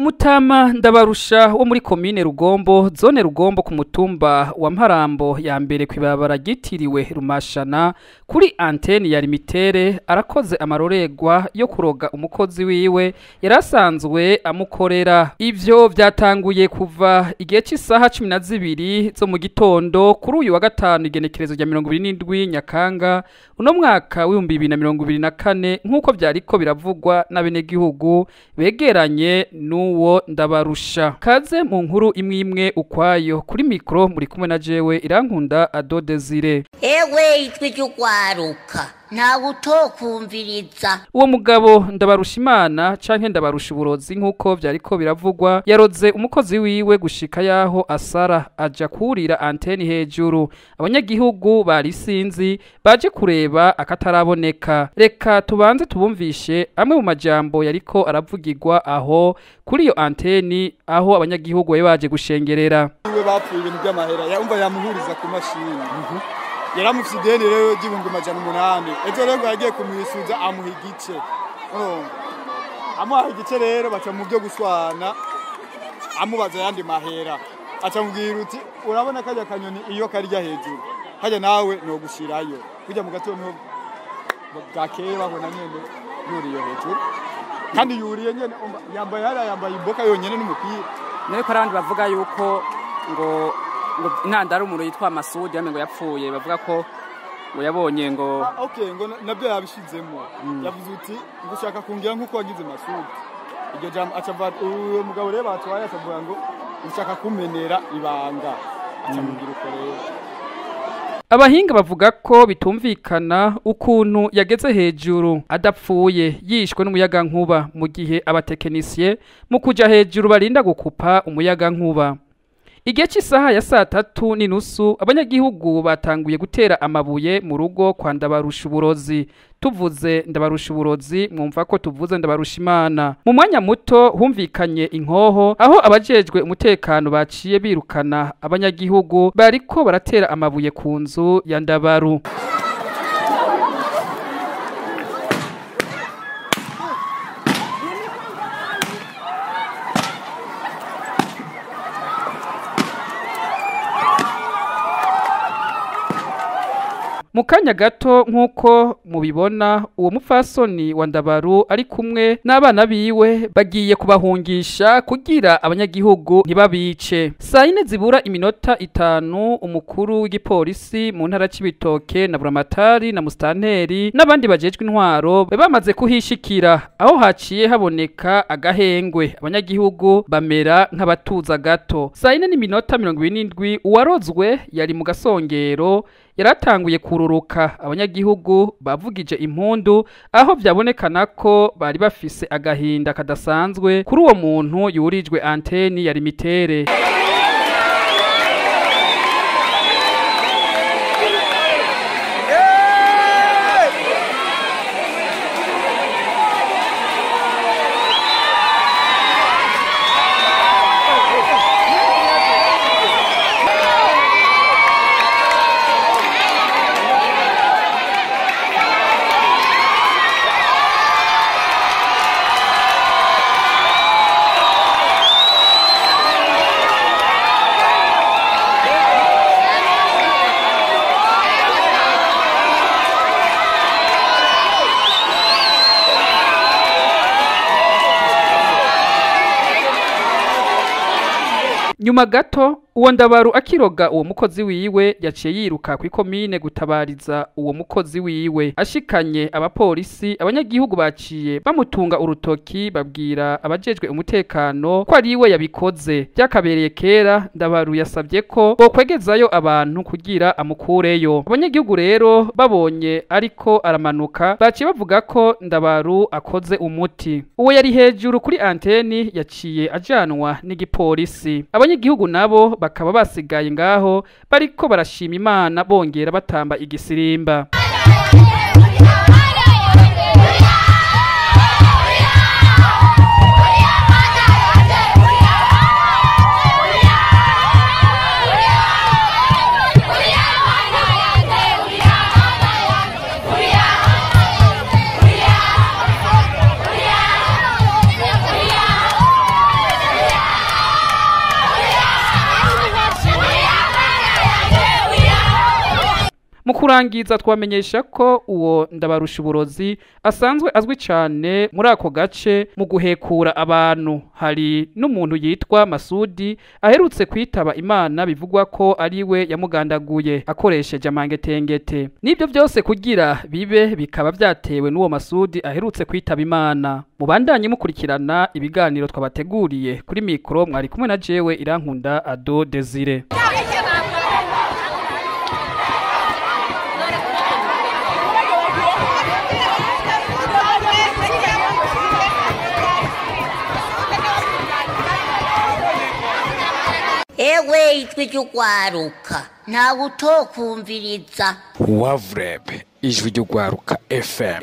Umutama Ndabarusha wo muri komine Rugombo zone Rugombo ku mutumba wa Mparambo ya mbere kwibabara gitiriwe Rumashana kuri antenne ya limitere arakoze amarorerwa yo kuroga umukozi wiwe yarasanzwe amukorera. Ivyo vyatanguye kuva igihe cy'isaha 12 zo mu gitondo kuri uyu wa gatanu igenekerezo rya 27 Nyakanga uno mwaka w'2024 nkuko vyariko biravugwa n'abenegihugu begeranye n'uwo Ndabarusha. Kaze mu nkuru imwe ukwayo kuri mikro muri kumwe na jewe Irankunda Ado Desire. Ewe RY'URWARUKA ntawe utokumviriza. Uwo mugabo Ndabarusha Imana canke Ndabarusha Uburozi nkuko vyariko biravugwa yaroze umukozi wiwe gushika yaho asara aja kurira antenne hejuru. Abanyagihugu bari sinzi baje kureba akataraboneka. Reka tubanze tubumvishe amwe mu majambo yariko aravugirwa aho kuri iyo antenne aho abanyagihugu baje gushengerera. We bapfuye ibintu by'amahera yumva yamuhuriza ku mashini. Yaramufidene rero gibungu majana 8. Ejo rero yagiye kumwisuza amuha igice. Amuha igice rero baca mu byo guswana amubaza yandi mahera. Aca mubwira uti urabona kajya kanyoni iyo karya hejuru. Haje nawe no gushirayo. Kujya mu gatondo gakeye babona nyene yuriye hejuru. Kandi yuriye nyene yambaye iboka yonyene n'umupira. Niko arandi bavuga yuko ngo intandaro umuntu yitwa Masudi yame ngo yapfuye bavuga ko ngo yabonye ngo okay ngo nabyo yabishizemo yavuze uti ngushaka kungira nkuko wagize Masudi iryo jam acava uwo mugabo rero batwaye akavuga ngo ushaka kumenera ibanga acamugira uko rero. Abahinga bavuga ko bitumvikana ukuntu yageze hejuru adapfuye yishwe n'umuyaga nkuba mu gihe abatekinisiye mu kuja hejuru barinda gukupa umuyaga nkuba. Igihe cy'isaha ya 3:30 abanyagihugu batanguye gutera amabuye mu rugo kwa Ndabarusha Uburozi. Tuvuze Ndabarusha Uburozi mwumva ko tuvuze Ndabarusha Imana. Mu mwanya muto humvikanye inkoho aho abajejwe umutekano baciye birukana abanyagihugu bariko baratera amabuye ku nzu ya Ndabaru. Mukanya gato nkuko mubibona uwo mupfasoni wa Ndabaru ari kumwe n'abana biwe bagiye kubahungisha kugira abanyagihugu ntibabice. Saa 4 zibura iminota 5 umukuru w'igipolisi mu ntara y'Ibitoke na Buramatari na Mustanteri n'abandi bajejwe intwaro bamaze kuhishikira aho haciye haboneka agahengwe abanyagihugu bamera nk'abatuza gato. Saa 4 n'iminota 27 uwarozwe yari mu gasongero yaratanguye kururuka abanyagihugu bavugije impundu aho byabonekana ko bari bafise agahinda kadasanzwe kuri uwo muntu yurijwe antenne ya limitere. Nyuma gato uwo Ndabaru akiroga uwo mukozi wiwe yaciye yiruka ku komine gutabariza uwo mukozi wiwe. Ashikanye abapolisi abanyagihugu baciye bamutunga urutoki babwira abajejwe umutekano ko ari we yabikoze. Byakabereye kera Ndabaru yasabye ko bokwegezayo abantu kugira amukureyo. Abanyagihugu rero babonye ariko aramanuka baciye bavuga ko Ndabaru akoze umuti. Uwo yari hejuru kuri antenne yaciye ajanwa n'igipolisi. Abanyagihugu nabo bakaba basigaye ngaho bariko barashima Imana bongera batamba igisirimba. mu kurangiza twamenyesha ko uwo ndabarusha uburozi asanzwe azwi cyane muri ako gace mu guhekura abantu. Hari n'umuntu yitwa Masudi aherutse kwitaba Imana bivugwa ko ari we yamugandaguye akoresheje amangetengete. Nibyo byose kugira bibe bikaba byatewe n'uwo Masudi aherutse kwitaba Imana. Mubandanye mukurikirana ibiganiro twabateguriye kuri mikro, mwari kumwe na jewe Irankunda Ado Desire. Ewe ijwi ry'urwaruka ntawe utokumviriza. Wavreb ijwi ry'urwaruka FM.